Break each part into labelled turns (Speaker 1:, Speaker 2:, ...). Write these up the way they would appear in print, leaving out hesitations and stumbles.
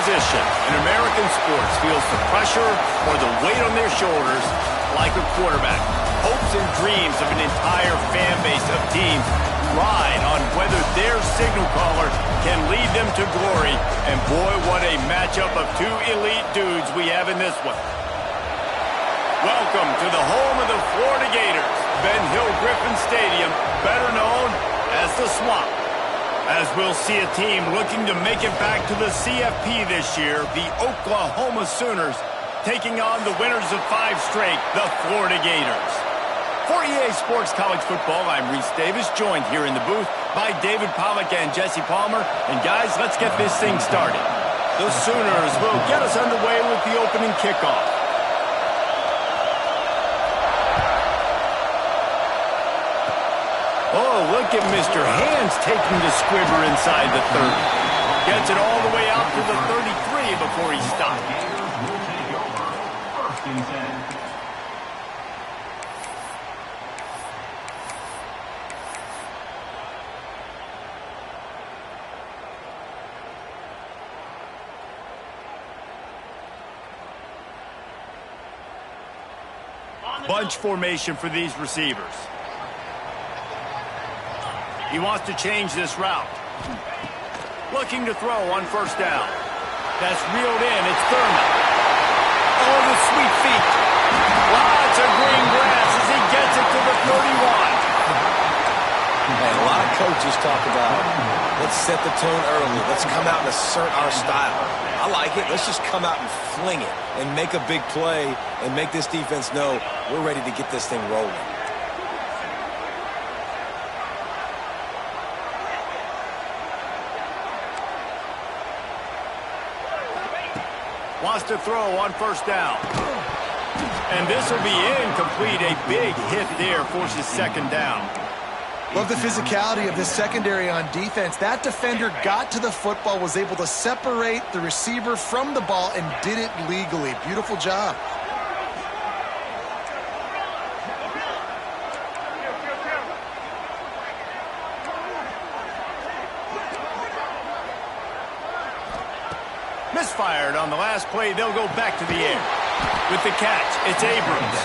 Speaker 1: position in American sports feels the pressure or the weight on their shoulders like a quarterback. Hopes and dreams of an entire fan base of teams ride on whether their signal caller can lead them to glory. And boy, what a matchup of two elite dudes we have in this one. Welcome to the home of the Florida Gators, Ben Hill Griffin Stadium, better known as the Swamp. As we'll see a team looking to make it back to the CFP this year, the Oklahoma Sooners taking on the winners of 5 straight, the Florida Gators. For EA Sports College Football, I'm Reese Davis, joined here in the booth by David Pollack and Jesse Palmer. And guys, let's get this thing started. The Sooners will get us underway with the opening kickoff. Oh, look at Mr. Hands taking the squibber inside the 30. Gets it all the way out to the 33 before he stops. Bunch formation for these receivers. He wants to change this route. Looking to throw on first down. That's reeled in. It's Thurman. Oh, the sweet feet. Lots of green grass as he gets it to the 31.
Speaker 2: Hey, a lot of coaches talk about, let's set the tone early. Let's come out and assert our style. I like it. Let's just come out and fling it and make a big play and make this defense know we're ready to get this thing rolling.
Speaker 1: Wants to throw on first down. And this will be incomplete. A big hit there forces second down.
Speaker 3: Love the physicality of this secondary on defense. That defender got to the football, was able to separate the receiver from the ball, and did it legally. Beautiful job.
Speaker 1: Misfired on the last play. They'll go back to the air. With the catch, it's Abrams.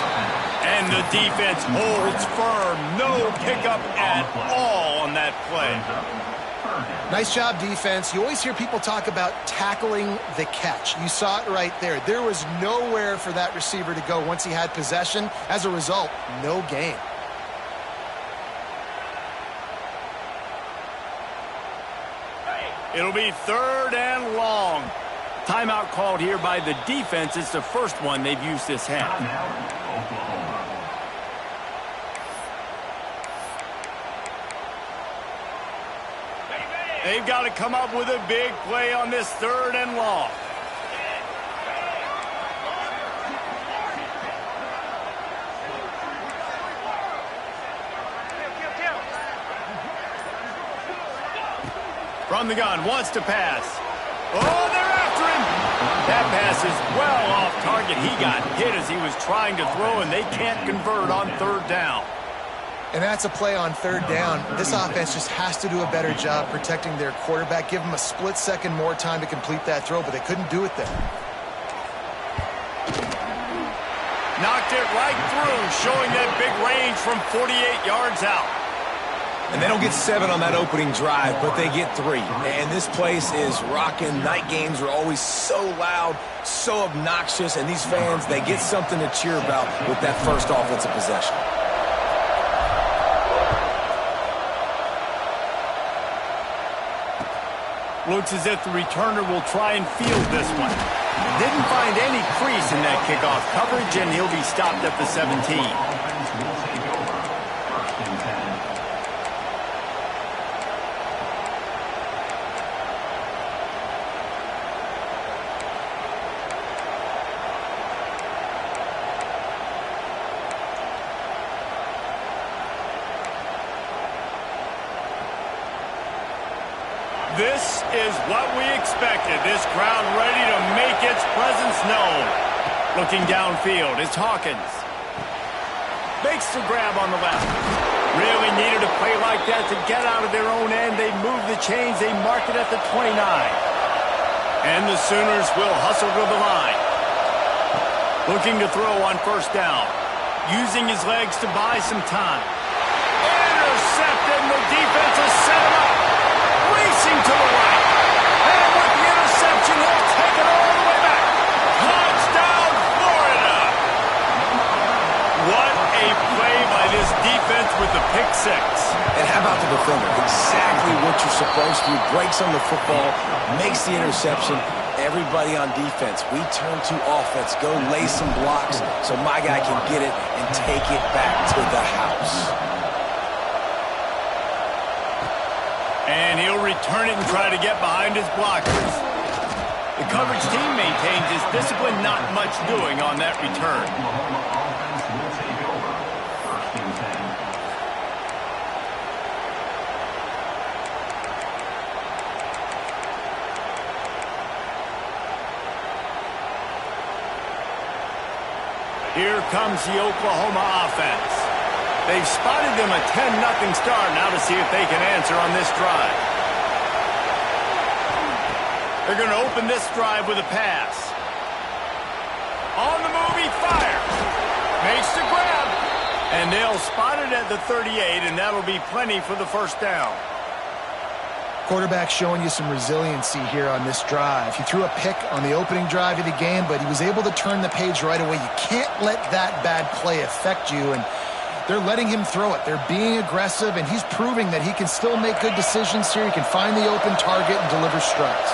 Speaker 1: And the defense holds firm. No pickup at all on that play.
Speaker 3: Nice job, defense. You always hear people talk about tackling the catch. You saw it right there. There was nowhere for that receiver to go once he had possession. As a result, no gain.
Speaker 1: It'll be 3rd and long. Timeout called here by the defense. It's the first one they've used this half. They've got to come up with a big play on this 3rd and long. From the gun, wants to pass. Oh, they're after him. That pass is well off target. He got hit as he was trying to throw, and they can't convert on 3rd down.
Speaker 3: And that's a play on 3rd down. This offense just has to do a better job protecting their quarterback. Give them a split second more time to complete that throw, but they couldn't do it there.
Speaker 1: Knocked it right through, showing that big range from 48 yards out.
Speaker 2: And they don't get 7 on that opening drive, but they get 3. And this place is rocking. Night games are always so loud, so obnoxious, and these fans, they get something to cheer about with that first offensive possession.
Speaker 1: Looks as if the returner will try and field this one. Didn't find any crease in that kickoff coverage, and he'll be stopped at the 17. This is what we expected. This crowd ready to make its presence known. Looking downfield, it's Hawkins. Makes the grab on the left. Really needed a play like that to get out of their own end. They move the chains. They mark it at the 29. And the Sooners will hustle to the line. Looking to throw on first down. Using his legs to buy some time. Intercepted, and the defense has set him up. Racing to the right. And with the interception, he'll take it all the way back. Touchdown, Florida! What a play by this defense with the pick six.
Speaker 2: And how about the defender? Exactly what you're supposed to do. Breaks on the football, makes the interception. Everybody on defense, we turn to offense. Go lay some blocks so my guy can get it and take it back to the house.
Speaker 1: And he'll return it and try to get behind his blockers. The coverage team maintains his discipline, not much doing on that return. Here comes the Oklahoma offense. They've spotted them a 10-0 start. Now to see if they can answer on this drive. They're going to open this drive with a pass. On the move, he fires. Makes the grab. And they'll spot it at the 38, and that'll be plenty for the first down.
Speaker 3: Quarterback showing you some resiliency here on this drive. He threw a pick on the opening drive of the game, but he was able to turn the page right away. You can't let that bad play affect you, and they're letting him throw it. They're being aggressive, and he's proving that he can still make good decisions here. He can find the open target and deliver strikes.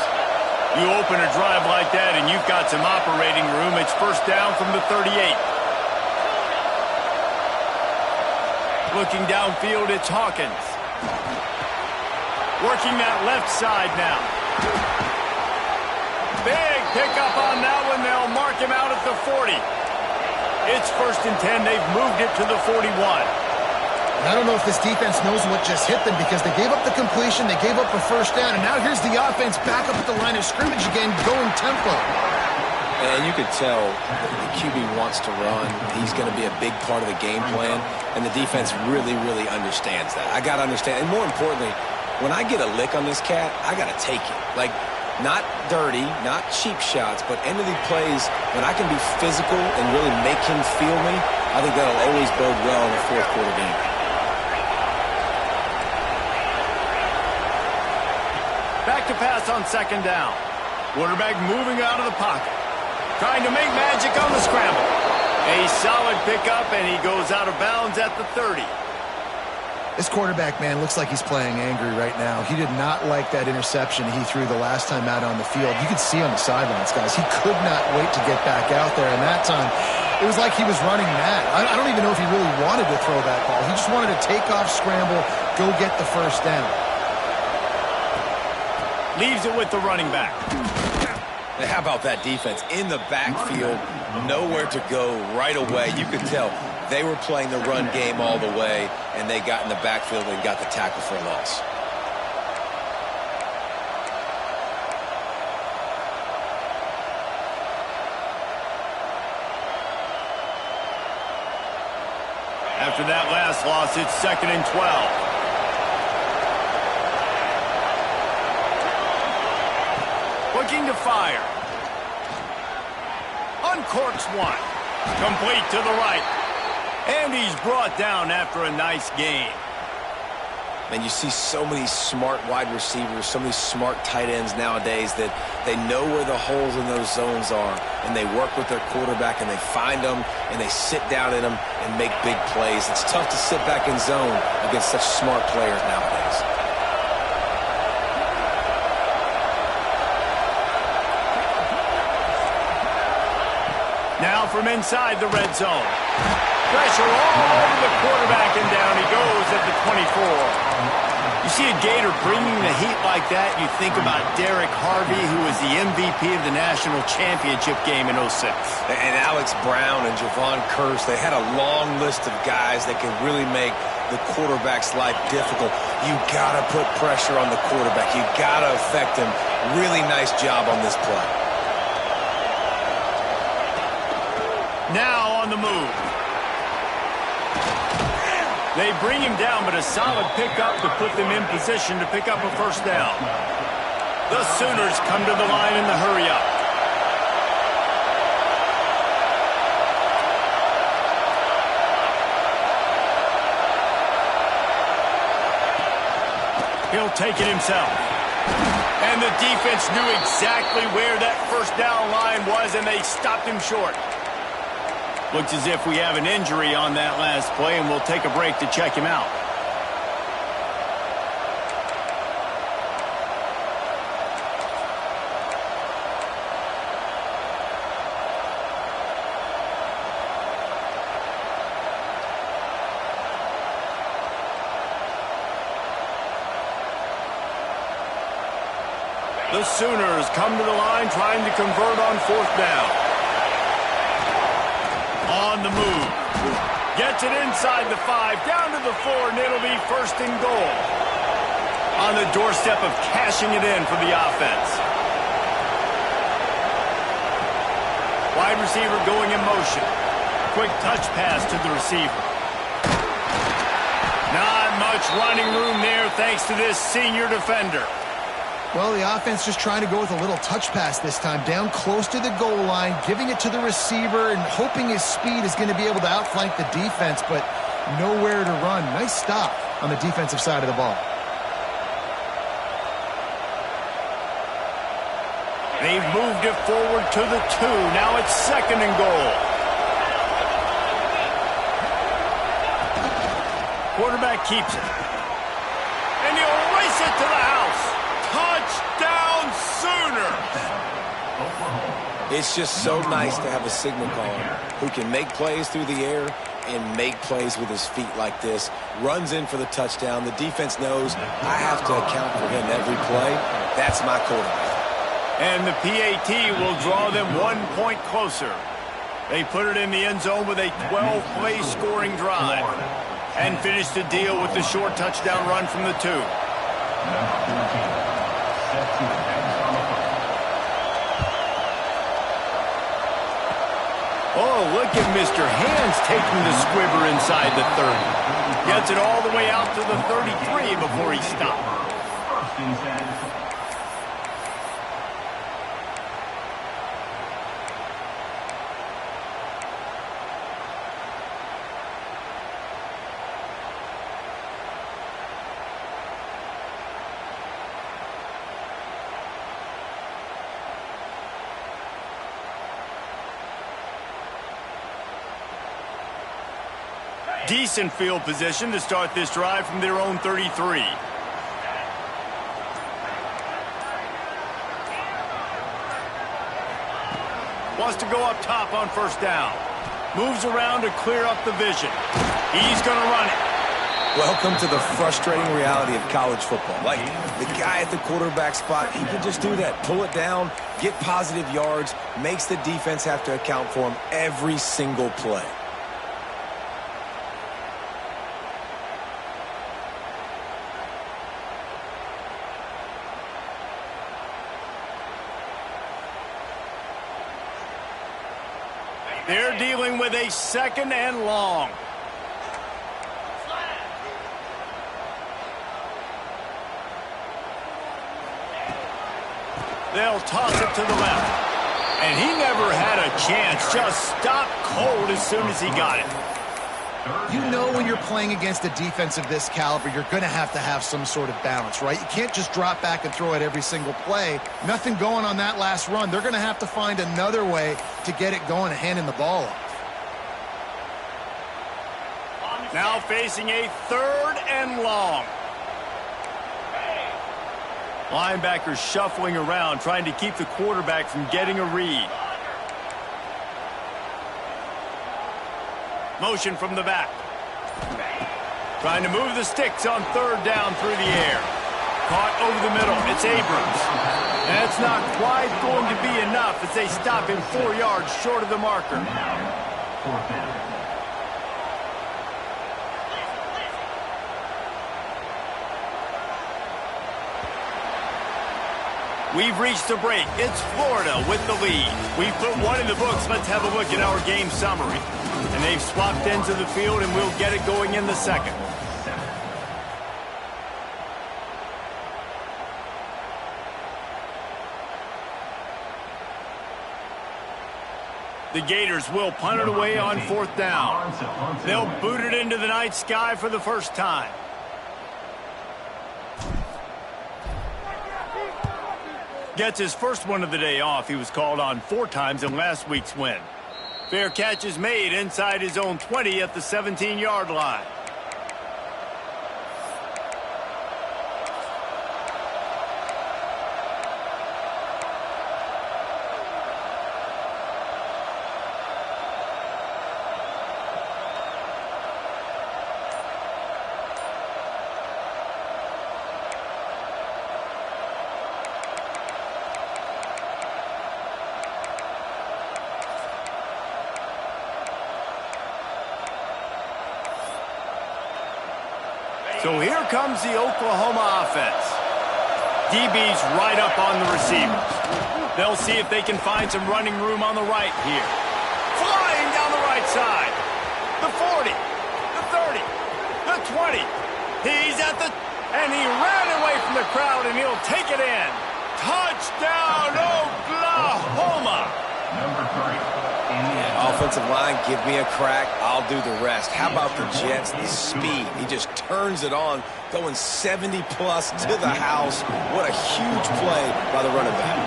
Speaker 1: You open a drive like that, and you've got some operating room. It's first down from the 38. Looking downfield, it's Hawkins. Working that left side now. Big pickup on that one. They'll mark him out at the 40. It's 1st and 10. They've moved it to the 41.
Speaker 3: And I don't know if this defense knows what just hit them because they gave up the completion, they gave up a first down, and now here's the offense back up at the line of scrimmage again, going tempo.
Speaker 2: And you could tell the QB wants to run. He's going to be a big part of the game plan, and the defense really, really understands that. I got to understand, and more importantly, when I get a lick on this cat, I got to take it. Like, not dirty, not cheap shots, but end of the plays, when I can be physical and really make him feel me, I think that'll always bode well in a fourth quarter game.
Speaker 1: Back to pass on second down. Quarterback moving out of the pocket. Trying to make magic on the scramble. A solid pickup, and he goes out of bounds at the 30.
Speaker 3: This quarterback, man, looks like he's playing angry right now. He did not like that interception he threw the last time out on the field. You could see on the sidelines, guys. He could not wait to get back out there, and that time, it was like he was running mad. I don't even know if he really wanted to throw that ball. He just wanted to take off, scramble, go get the first down.
Speaker 1: Leaves it with the running back.
Speaker 2: And how about that defense? In the backfield, nowhere to go right away. You could tell they were playing the run game all the way, and they got in the backfield and got the tackle for a loss.
Speaker 1: After that last loss, it's 2nd and 12. Looking to fire. Uncorks one. Complete to the right. And he's brought down after a nice gain.
Speaker 2: And you see so many smart wide receivers, so many smart tight ends nowadays that they know where the holes in those zones are, and they work with their quarterback, and they find them, and they sit down in them and make big plays. It's tough to sit back in zone against such smart players nowadays.
Speaker 1: Now from inside the red zone. Pressure all over the quarterback, and down he goes at the 24. You see a Gator bringing the heat like that, you think about Derek Harvey, who was the MVP of the national championship game in 06.
Speaker 2: And Alex Brown and Javon Curse, they had a long list of guys that can really make the quarterback's life difficult. You got to put pressure on the quarterback. You got to affect him. Really nice job on this play.
Speaker 1: Now on the move. They bring him down, but a solid pickup to put them in position to pick up a first down. The Sooners come to the line in the hurry-up. He'll take it himself. And the defense knew exactly where that first down line was, and they stopped him short. Looks as if we have an injury on that last play, and we'll take a break to check him out. The Sooners come to the line trying to convert on fourth down. On the move. Gets it inside the 5, down to the 4, and it'll be first and goal. On the doorstep of cashing it in for the offense. Wide receiver going in motion. Quick touch pass to the receiver. Not much running room there thanks to this senior defender.
Speaker 3: Well, the offense just trying to go with a little touch pass this time, down close to the goal line, giving it to the receiver and hoping his speed is going to be able to outflank the defense, but nowhere to run. Nice stop on the defensive side of the ball.
Speaker 1: They've moved it forward to the 2. Now it's second and goal. Quarterback keeps it. And he'll race it to the house. Touchdown Sooners!
Speaker 2: It's just so nice to have a signal caller who can make plays through the air and make plays with his feet like this. Runs in for the touchdown. The defense knows I have to account for him every play. That's my quarterback.
Speaker 1: And the PAT will draw them 1 point closer. They put it in the end zone with a 12-play scoring drive and finish the deal with the short touchdown run from the 2. Oh, look at Mr. Hands taking the squibber inside the 30. Gets it all the way out to the 33 before he stopped. Decent field position to start this drive from their own 33. Wants to go up top on first down. Moves around to clear up the vision. He's going to run it.
Speaker 2: Welcome to the frustrating reality of college football. Like, the guy at the quarterback spot, he can just do that. Pull it down, get positive yards, makes the defense have to account for him every single play.
Speaker 1: They're dealing with a second and long. They'll toss it to the left. And he never had a chance. Just stopped cold as soon as he got it.
Speaker 3: You know when you're playing against a defense of this caliber, you're going to have some sort of balance, right? You can't just drop back and throw it every single play. Nothing going on that last run. They're going to have to find another way to get it going and handing the ball off.
Speaker 1: Now facing a third and long. Linebackers shuffling around, trying to keep the quarterback from getting a read. Motion from the back. Trying to move the sticks on third down through the air. Caught over the middle. It's Abrams. That's not quite going to be enough as they stop him 4 yards short of the marker. We've reached the break. It's Florida with the lead. We've put one in the books. Let's have a look at our game summary. And they've swapped ends of the field, and we'll get it going in the second. The Gators will punt it away on 4th down. They'll boot it into the night sky for the first time. Gets his first one of the day off. He was called on 4 times in last week's win. Fair catch is made inside his own 20 at the 17-yard line. So here comes the Oklahoma offense. DB's right up on the receivers. They'll see if they can find some running room on the right here. Flying down the right side. The 40, the 30, the 20. He's at the... And he ran away from the crowd, and he'll take it in. Touchdown, Oklahoma!
Speaker 2: Number 3. Offensive line, give me a crack, I'll do the rest. How about the Jets, the speed? He just turns it on, going 70-plus to the house. What a huge play by the running back.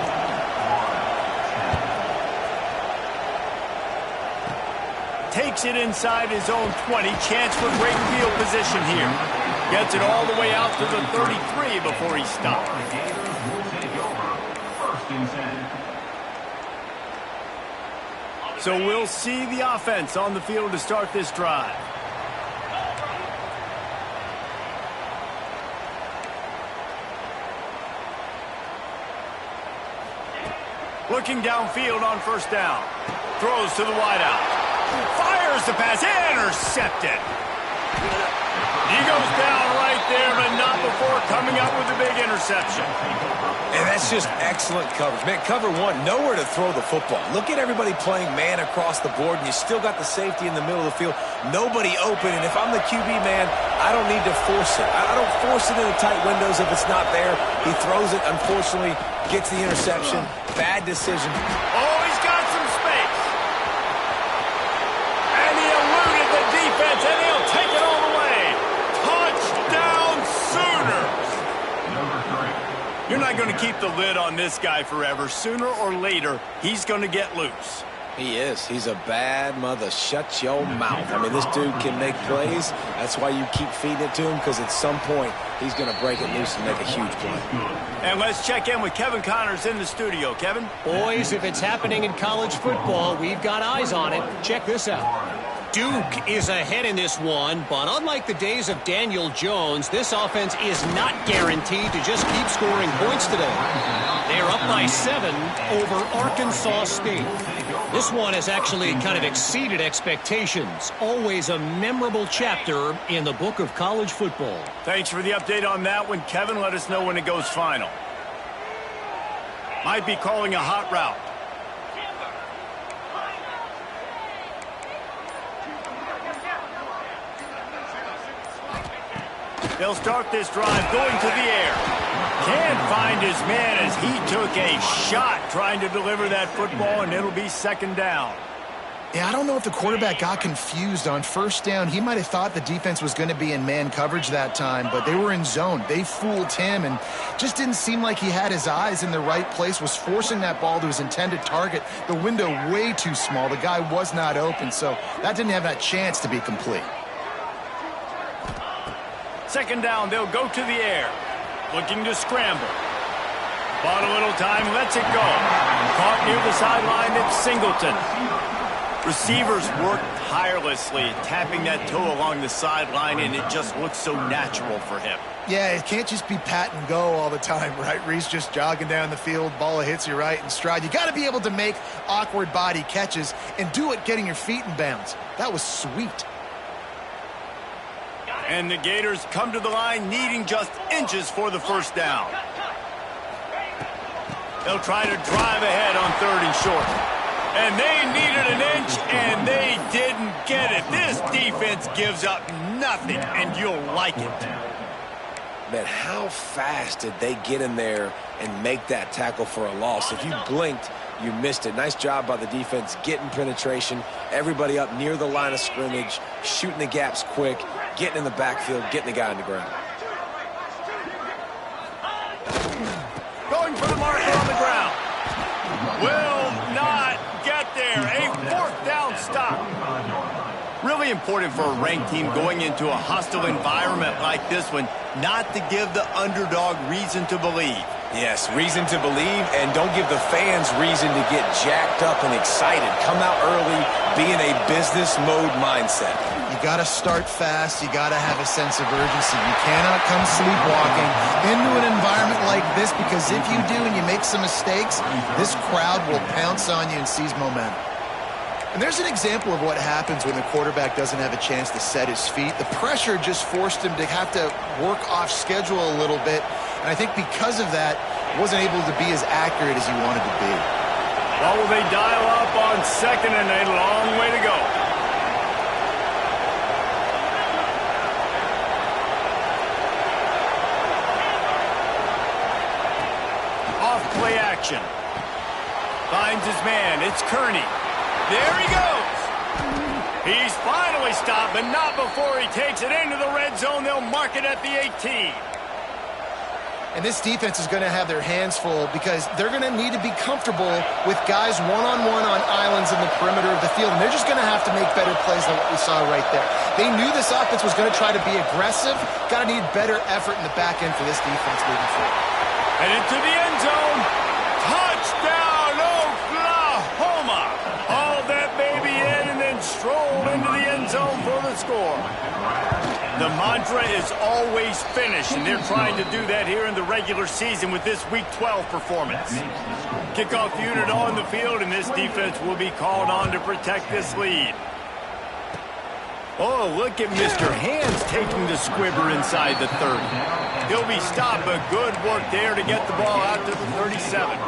Speaker 1: Takes it inside his own 20. Chance for great field position here. Gets it all the way out to the 33 before he stops. So we'll see the offense on the field to start this drive. Looking downfield on 1st down. Throws to the wideout. Fires the pass. Intercepted. He goes down right there, but not before coming up with a big interception.
Speaker 2: And that's just excellent coverage. Man, cover 1, nowhere to throw the football. Look at everybody playing man across the board, and you still got the safety in the middle of the field. Nobody open, and if I'm the QB, man, I don't need to force it. I don't force it into tight windows if it's not there. He throws it, unfortunately, gets the interception. Bad decision.
Speaker 1: Oh, he's got some space. And he eluded the defense, and he'll take it all the way. Touchdown, Sooners. Number 3. You're not going to keep the lid on this guy forever. Sooner or later, he's going to get loose.
Speaker 2: He is. He's a bad mother. Shut your mouth. I mean, this dude can make plays. That's why you keep feeding it to him, because at some point, he's going to break it loose and make a huge play.
Speaker 1: And let's check in with Kevin Connors in the studio. Kevin?
Speaker 4: Boys, if it's happening in college football, we've got eyes on it. Check this out. Duke is ahead in this one, but unlike the days of Daniel Jones, this offense is not guaranteed to just keep scoring points today. They're up by 7 over Arkansas State. This one has actually kind of exceeded expectations. Always a memorable chapter in the book of college football.
Speaker 1: Thanks for the update on that one, Kevin. Let us know when it goes final. Might be calling a hot route. They'll start this drive going to the air. Can't find his man as he took a shot trying to deliver that football, and it'll be 2nd down.
Speaker 3: Yeah, I don't know if the quarterback got confused on 1st down. He might have thought the defense was going to be in man coverage that time, but they were in zone. They fooled him and just didn't seem like he had his eyes in the right place, was forcing that ball to his intended target. The window way too small. The guy was not open, so that didn't have that chance to be complete.
Speaker 1: 2nd down, they'll go to the air. Looking to scramble. Bought a little time, lets it go. Caught near the sideline, it's Singleton. Receivers work tirelessly, tapping that toe along the sideline, and it just looks so natural for him.
Speaker 3: Yeah, it can't just be pat and go all the time, right? Reese just jogging down the field, ball hits you right in stride. You got to be able to make awkward body catches and do it getting your feet in bounds. That was sweet.
Speaker 1: And the Gators come to the line needing just inches for the 1st down. They'll try to drive ahead on 3rd and short. And they needed an inch, and they didn't get it. This defense gives up nothing, and you'll like it.
Speaker 2: Man, how fast did they get in there and make that tackle for a loss? If you blinked, you missed it. Nice job by the defense getting penetration. Everybody up near the line of scrimmage, shooting the gaps quick, getting in the backfield, getting the guy on the ground.
Speaker 1: Going for the marker on the ground. Will not get there. A fourth down stop. Really important for a ranked team going into a hostile environment like this one not to give the underdog reason to believe.
Speaker 2: Yes, reason to believe, and don't give the fans reason to get jacked up and excited. Come out early, be in a business mode mindset.
Speaker 3: You got to start fast. You got to have a sense of urgency. You cannot come sleepwalking into an environment like this, because if you do and you make some mistakes, this crowd will pounce on you and seize momentum. And there's an example of what happens when the quarterback doesn't have a chance to set his feet. The pressure just forced him to have to work off schedule a little bit. And I think because of that, wasn't able to be as accurate as he wanted to be.
Speaker 1: Well, will they dial up on second and a long way to go? Off play action. Finds his man. It's Kearney. There he goes. He's finally stopped, but not before he takes it into the red zone. They'll mark it at the 18.
Speaker 3: And this defense is going to have their hands full, because they're going to need to be comfortable with guys one-on-one on islands in the perimeter of the field. And they're just going to have to make better plays than what we saw right there. They knew this offense was going to try to be aggressive. Got to need better effort in the back end for this defense moving forward.
Speaker 1: And into the end zone. Touchdown, Oklahoma. Hauled that baby in and then strolled into the end zone for the score. The mantra is always finish, and they're trying to do that here in the regular season with this Week 12 performance. Kickoff unit on the field, and this defense will be called on to protect this lead. Oh, look at Mr. Hands taking the squibber inside the 30. He'll be stopped, but good work there to get the ball out to the 37.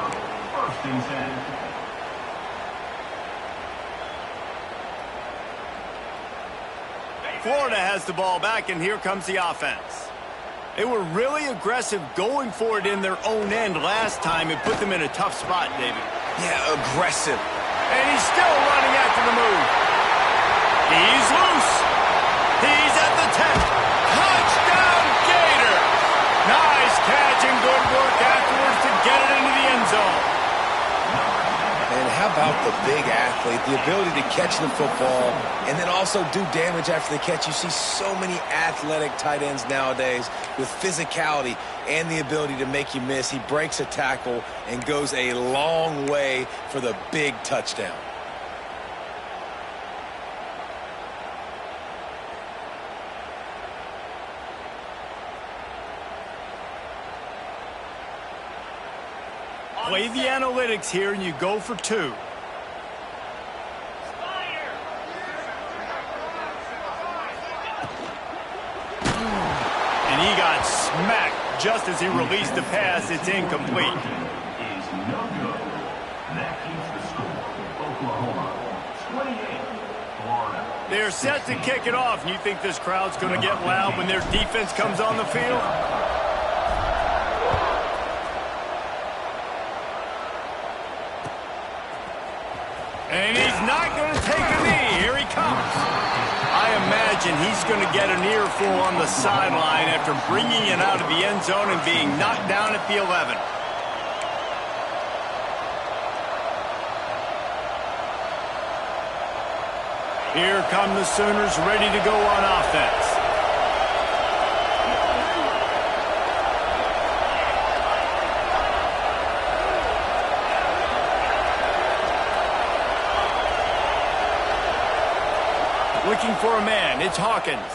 Speaker 1: Florida has the ball back, and here comes the offense. They were really aggressive going for it in their own end last time. It put them in a tough spot, David.
Speaker 2: Yeah, aggressive.
Speaker 1: And he's still running after the move. He's loose. He's at the 10. Touchdown, Gator. Nice catch and good work afterwards to get it into the end zone.
Speaker 2: And how about the big athlete, the ability to catch the football and then also do damage after the catch. You see so many athletic tight ends nowadays with physicality and the ability to make you miss. He breaks a tackle and goes a long way for the big touchdown.
Speaker 1: Play the analytics here, and you go for two. And he got smacked just as he released the pass. It's incomplete. They're set to kick it off. And you think this crowd's going to get loud when their defense comes on the field? And he's not going to take a knee. Here he comes. I imagine he's going to get an earful on the sideline after bringing it out of the end zone and being knocked down at the 11. Here come the Sooners ready to go on offense. Looking for a man. It's Hawkins.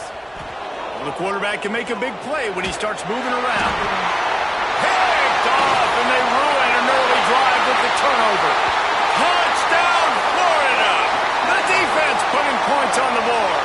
Speaker 1: Well, the quarterback can make a big play when he starts moving around. Picked off, and they ruin an early drive with the turnover. Touchdown, Florida! The defense putting points on the board.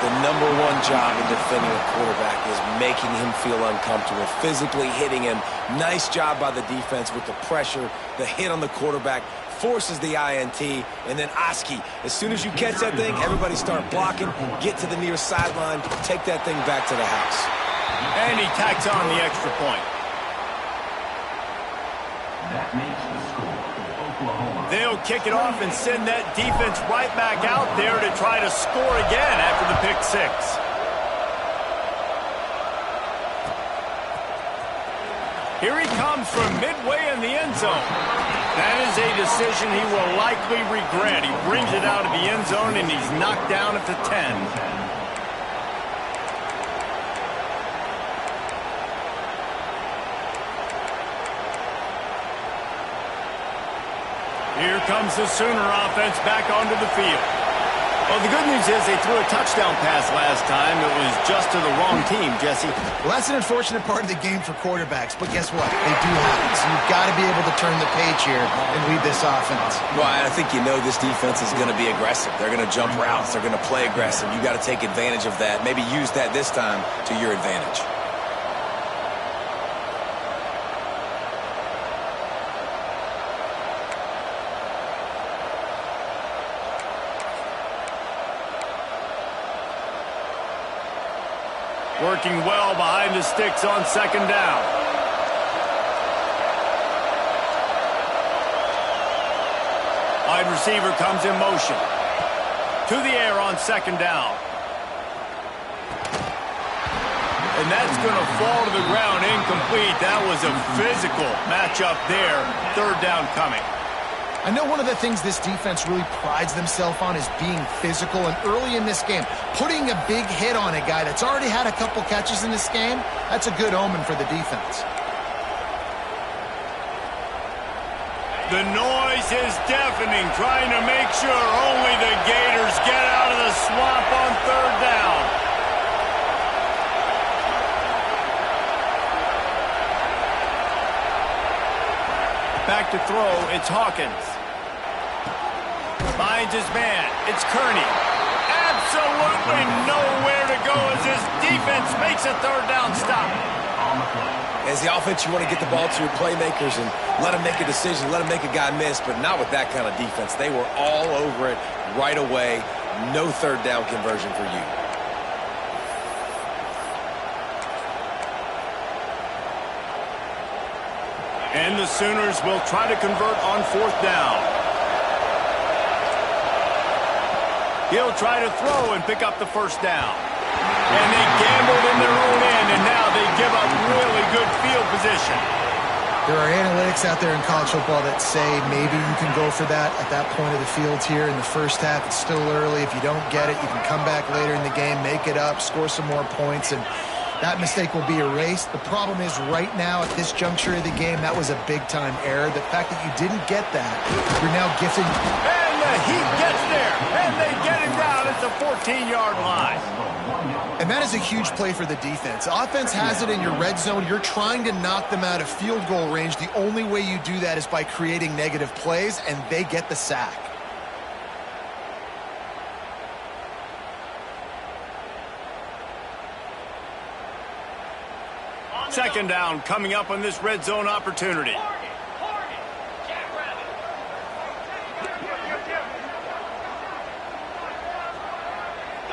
Speaker 2: The number one job in defending a quarterback is making him feel uncomfortable, physically hitting him. Nice job by the defense with the pressure, the hit on the quarterback. Forces the INT, and then Oski. As soon as you catch that thing, everybody start blocking, get to the near sideline, take that thing back to the house.
Speaker 1: And he tacks on the extra point.
Speaker 5: That makes the score Oklahoma.
Speaker 1: They'll kick it off and send that defense right back out there to try to score again after the pick six. Here he comes from midway in the end zone. That is a decision he will likely regret. He brings it out of the end zone, and he's knocked down at the 10. Here comes the Sooner offense back onto the field. Well, the good news is they threw a touchdown pass last time. It was just to the wrong team, Jesse.
Speaker 3: Well, that's an unfortunate part of the game for quarterbacks, but guess what? They do happen, so you've got to be able to turn the page here and lead this offense.
Speaker 2: Well, I think you know this defense is going to be aggressive. They're going to jump routes. They're going to play aggressive. You got to take advantage of that. Maybe use that this time to your advantage.
Speaker 1: Working well behind the sticks on second down. Wide receiver comes in motion. To the air on second down. And that's going to fall to the ground incomplete. That was a physical matchup there. Third down coming.
Speaker 3: I know one of the things this defense really prides themselves on is being physical, and early in this game, putting a big hit on a guy that's already had a couple catches in this game, that's a good omen for the defense.
Speaker 1: The noise is deafening, trying to make sure only the Gators get out of the swamp on third down. Back to throw, it's Hawkins. Finds his man, it's Kearney. Absolutely nowhere to go as this defense makes a third down stop.
Speaker 2: As the offense, you want to get the ball to your playmakers and let them make a decision, let them make a guy miss, but not with that kind of defense. They were all over it right away. No third down conversion for you.
Speaker 1: And the Sooners will try to convert on fourth down. He'll try to throw and pick up the first down. And they gambled in their own end, and now they give up really good field position.
Speaker 3: There are analytics out there in college football that say maybe you can go for that at that point of the field here in the first half. It's still early. If you don't get it, you can come back later in the game, make it up, score some more points, and that mistake will be erased. The problem is right now at this juncture of the game, that was a big-time error. The fact that you didn't get that, you're now gifting.
Speaker 1: And the Heat gets there, and they get him down at the 14-yard line.
Speaker 3: And that is a huge play for the defense. Offense has it in your red zone. You're trying to knock them out of field goal range. The only way you do that is by creating negative plays, and they get the sack.
Speaker 1: Second down coming up on this red zone opportunity.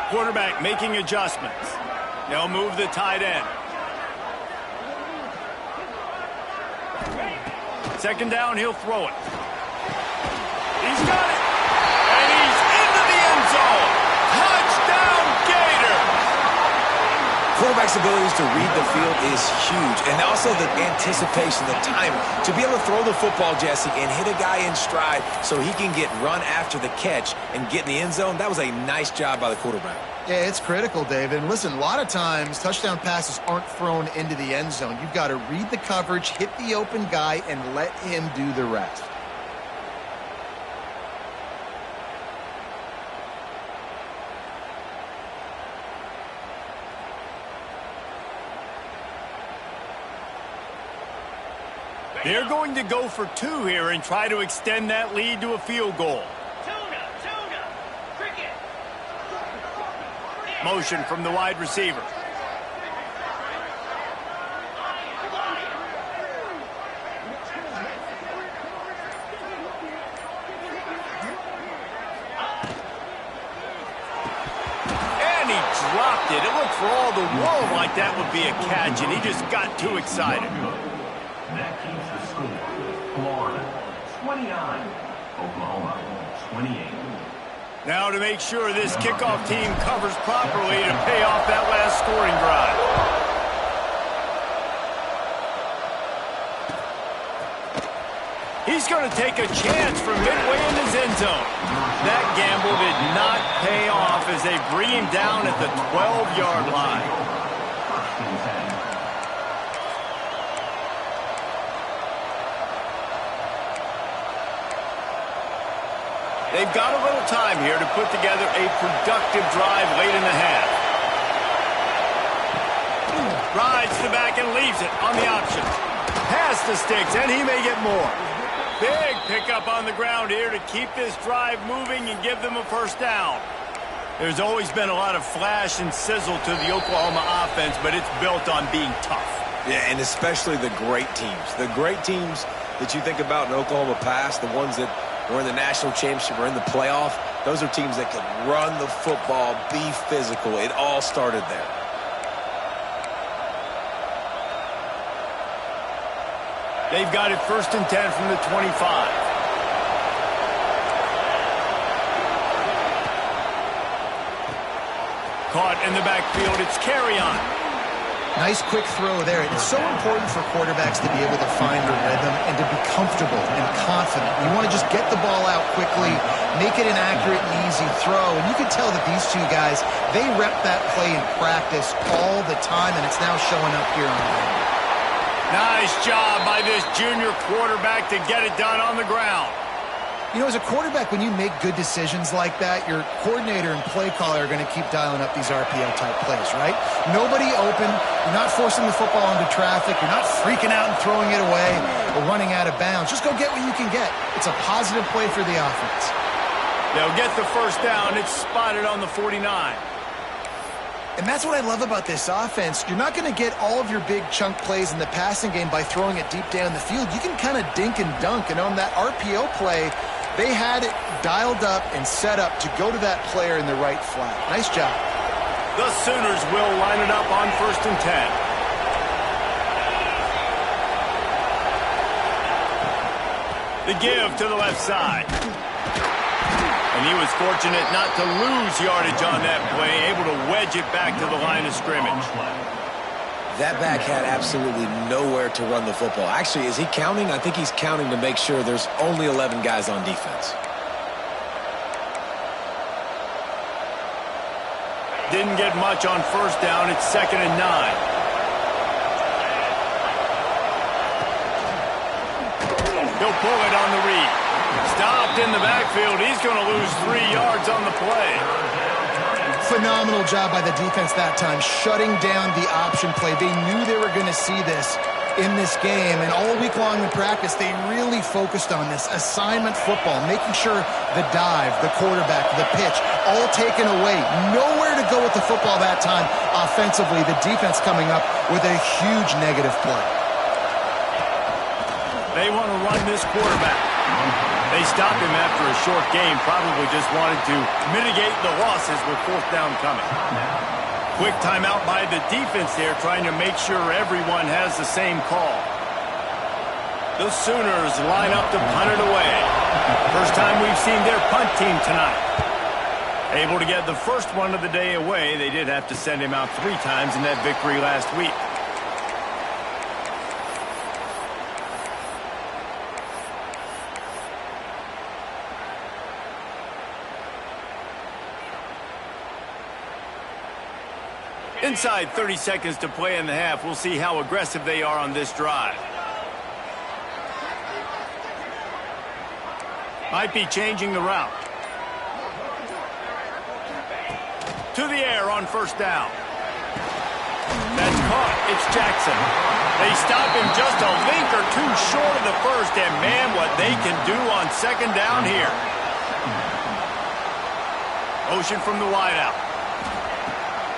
Speaker 1: Quarterback making adjustments. They'll move the tight end. Second down, he'll throw it. He's got it. And he's into the end zone. Touchdown, Gator.
Speaker 2: Quarterback's abilities to read the field is huge. And also the anticipation, the timing. To be able to throw the football, Jesse, and hit a guy in stride so he can get run after the catch and get in the end zone, that was a nice job by the quarterback.
Speaker 3: Yeah, it's critical, David. And listen, a lot of times touchdown passes aren't thrown into the end zone. You've got to read the coverage, hit the open guy, and let him do the rest.
Speaker 1: They're going to go for two here and try to extend that lead to a field goal. Motion from the wide receiver. And he dropped it. It looked for all the world like that would be a catch, and he just got too excited.
Speaker 5: That keeps the score. Florida 29, Oklahoma 28.
Speaker 1: Now to make sure this kickoff team covers properly to pay off that last scoring drive. He's going to take a chance from midway in his end zone. That gamble did not pay off as they bring him down at the 12-yard line. They've got a little time here to put together a productive drive late in the half. Rides to the back and leaves it on the option. Pass the sticks, and he may get more. Big pickup on the ground here to keep this drive moving and give them a first down. There's always been a lot of flash and sizzle to the Oklahoma offense, but it's built on being tough.
Speaker 2: Yeah, and especially the great teams. The great teams that you think about in Oklahoma past, the ones that were in the national championship or in the playoff, those are teams that could run the football, be physical. It all started there.
Speaker 1: They've got it 1st and 10 from the 25. Caught in the backfield. It's carry on.
Speaker 3: Nice quick throw there. It's so important for quarterbacks to be able to find the rhythm and to be comfortable and confident. You want to just get the ball out quickly, make it an accurate and easy throw. And you can tell that these two guys, they rep that play in practice all the time, and it's now showing up here on the game.
Speaker 1: Nice job by this junior quarterback to get it done on the ground.
Speaker 3: You know, as a quarterback, when you make good decisions like that, your coordinator and play caller are going to keep dialing up these RPO-type plays, right? Nobody open. You're not forcing the football into traffic. You're not freaking out and throwing it away or running out of bounds. Just go get what you can get. It's a positive play for the offense.
Speaker 1: They'll get the first down. It's spotted on the 49.
Speaker 3: And that's what I love about this offense. You're not going to get all of your big chunk plays in the passing game by throwing it deep down the field. You can kind of dink and dunk. And on that RPO play, they had it dialed up and set up to go to that player in the right flat. Nice job.
Speaker 1: The Sooners will line it up on 1st and 10. The give to the left side. And he was fortunate not to lose yardage on that play, able to wedge it back to the line of scrimmage.
Speaker 2: That back had absolutely nowhere to run the football. Actually, is he counting? I think he's counting to make sure there's only 11 guys on defense.
Speaker 1: Didn't get much on 1st down. It's 2nd and 9. He'll pull it on the read. Stopped in the backfield. He's going to lose 3 yards on the play.
Speaker 3: Phenomenal job by the defense that time, shutting down the option play. They knew they were going to see this in this game, and all week long in practice, they really focused on this assignment football, making sure the dive, the quarterback, the pitch, all taken away. Nowhere to go with the football that time offensively. The defense coming up with a huge negative play.
Speaker 1: They want to run this quarterback. They stopped him after a short game, probably just wanted to mitigate the losses with 4th down coming. Quick timeout by the defense there, trying to make sure everyone has the same call. The Sooners line up to punt it away. First time we've seen their punt team tonight. Able to get the first one of the day away. They did have to send him out 3 times in that victory last week. Inside 30 seconds to play in the half. We'll see how aggressive they are on this drive. Might be changing the route. To the air on 1st down. That's caught. It's Jackson. They stop him just a link or 2 short of the first, and man, what they can do on 2nd down here. Motion from the wideout.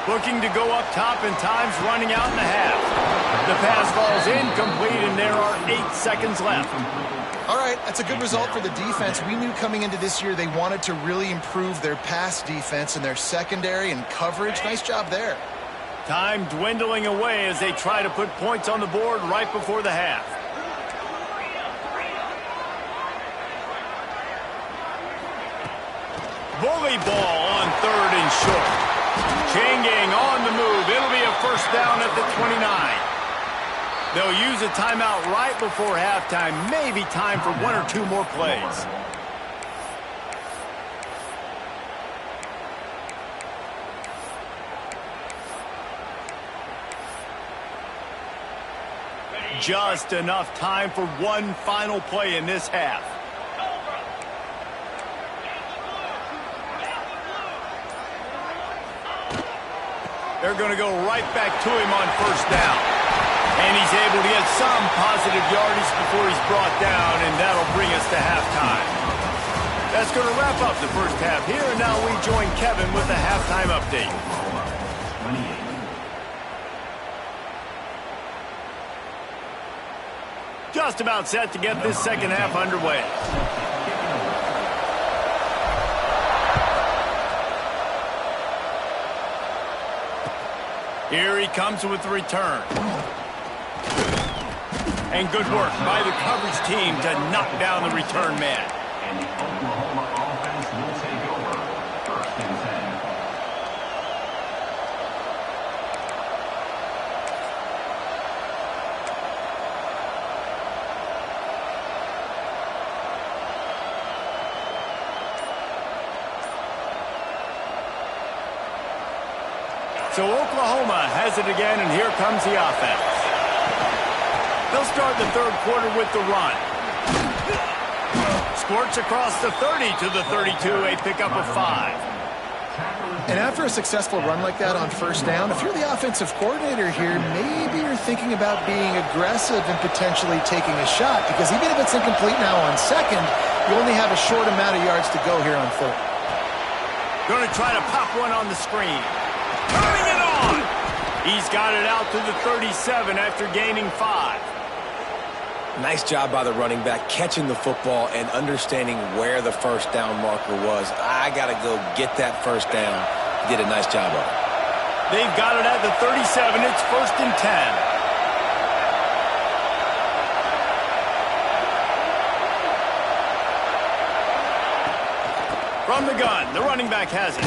Speaker 1: Looking to go up top, and time's running out in the half. The pass falls incomplete, and there are 8 seconds left.
Speaker 3: All right, that's a good result for the defense. We knew coming into this year they wanted to really improve their pass defense and their secondary and coverage. Nice job there.
Speaker 1: Time dwindling away as they try to put points on the board right before the half. Bully ball on 3rd and short. Chain gang on the move. It'll be a first down at the 29. They'll use a timeout right before halftime. Maybe time for 1 or 2 more plays. Just enough time for one final play in this half. They're going to go right back to him on first down. And he's able to get some positive yardage before he's brought down, and that'll bring us to halftime. That's going to wrap up the first half here, and now we join Kevin with the halftime update. Just about set to get this second half underway. Here he comes with the return. And good work by the coverage team to knock down the return man.
Speaker 5: And the Oklahoma offense will take over 1st and 10.
Speaker 1: So Oklahoma has it again, and here comes the offense. They'll start the third quarter with the run. Squirts across the 30 to the 32, a pickup of 5.
Speaker 3: And after a successful run like that on first down, if you're the offensive coordinator here, maybe you're thinking about being aggressive and potentially taking a shot, because even if it's incomplete now on second, you only have a short amount of yards to go here on third.
Speaker 1: Going to try to pop one on the screen. Turning it on! He's got it out to the 37 after gaining 5.
Speaker 2: Nice job by the running back, catching the football and understanding where the first down marker was. I got to go get that first down. He did a nice job of it.
Speaker 1: They've got it at the 37. It's 1st and 10. From the gun, the running back has it.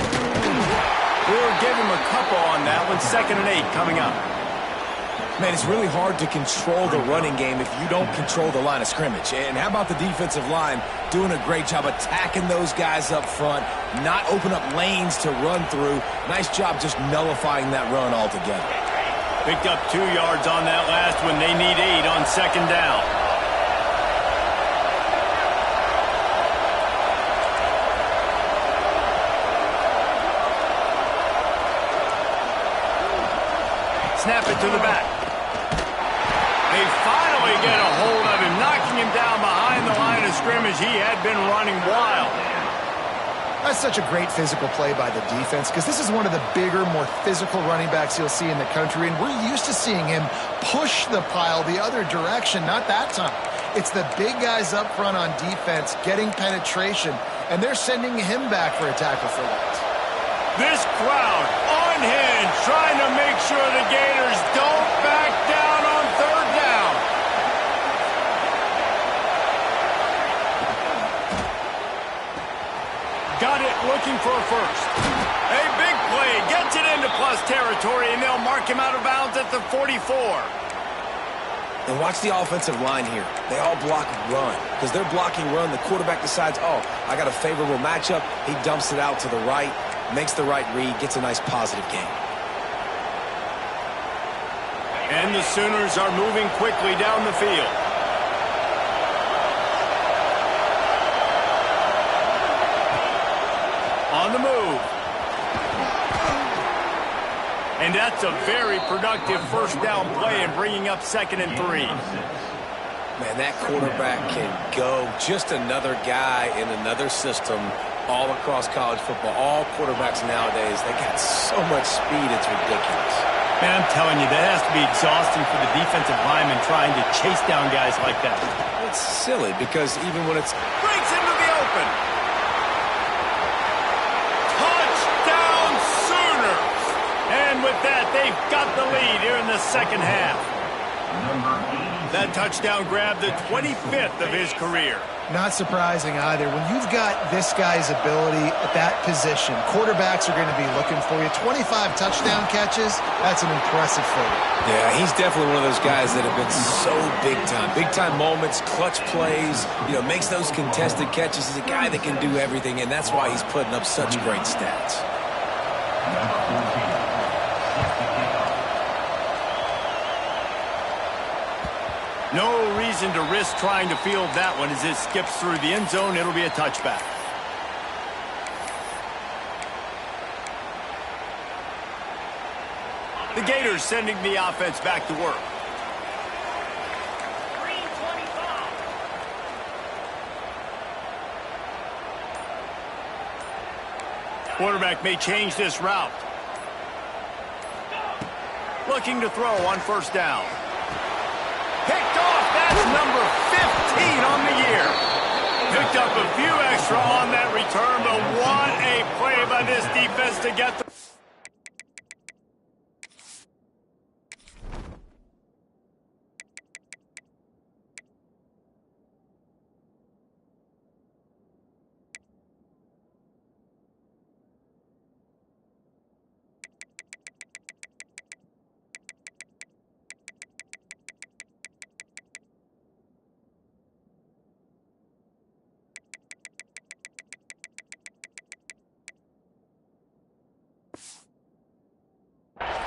Speaker 1: We'll give him a couple on that one. 2nd and 8 coming up.
Speaker 2: Man, it's really hard to control the running game if you don't control the line of scrimmage. And how about the defensive line doing a great job attacking those guys up front, not open up lanes to run through. Nice job just nullifying that run altogether.
Speaker 1: Picked up 2 yards on that last one. They need 8 on 2nd down. Snap it to the back. They finally get a hold of him, knocking him down behind the line of scrimmage. He had been running wild.
Speaker 3: That's such a great physical play by the defense, because this is one of the bigger, more physical running backs you'll see in the country, and we're used to seeing him push the pile the other direction. Not that time. It's the big guys up front on defense getting penetration, and they're sending him back for a tackle for loss.
Speaker 1: This crowd unhinged, trying to make sure the Gators don't back down on 3rd down. Got it, looking for a first. A big play, gets it into plus territory, and they'll mark him out of bounds at the 44.
Speaker 2: And watch the offensive line here. They all block run. Because they're blocking run, the quarterback decides, oh, I got a favorable matchup. He dumps it out to the right, makes the right read, gets a nice positive gain.
Speaker 1: And the Sooners are moving quickly down the field. On the move. And that's a very productive first down play and bringing up 2nd and 3.
Speaker 2: Man, that quarterback can go. Just another guy in another system all across college football. All quarterbacks nowadays, they got so much speed, it's ridiculous.
Speaker 1: Man, I'm telling you, that has to be exhausting for the defensive lineman trying to chase down guys like that.
Speaker 2: It's silly because even when it's...
Speaker 1: Breaks into the open. Touchdown Sooners! And with that, they've got the lead here in the second half. That touchdown grabbed the 25th of his career.
Speaker 3: Not surprising either. When you've got this guy's ability at that position, quarterbacks are going to be looking for you. 25 touchdown catches, that's an impressive photo.
Speaker 2: Yeah, he's definitely one of those guys that have been so big time. Big time moments, clutch plays, makes those contested catches. He's a guy that can do everything, and that's why he's putting up such great stats.
Speaker 1: No reason to risk trying to field that one as it skips through the end zone. It'll be a touchback. The Gators sending the offense back to work. Quarterback may change this route. Looking to throw on first down. Picked off. That's number 15 on the year. Picked up a few extra on that return, but what a play by this defense to get the...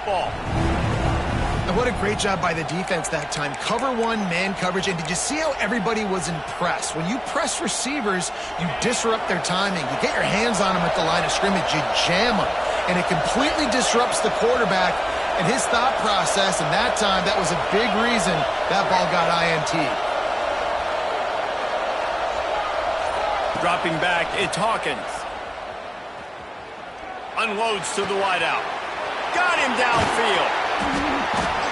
Speaker 1: ball.
Speaker 3: And what a great job by the defense that time. Cover one, man coverage. And did you see how everybody was impressed? When you press receivers, you disrupt their timing. You get your hands on them at the line of scrimmage. You jam them. And it completely disrupts the quarterback and his thought process. And that time, that was a big reason that ball got INT.
Speaker 1: Dropping back, it's Hawkins. Unloads to the wideout. Got him downfield.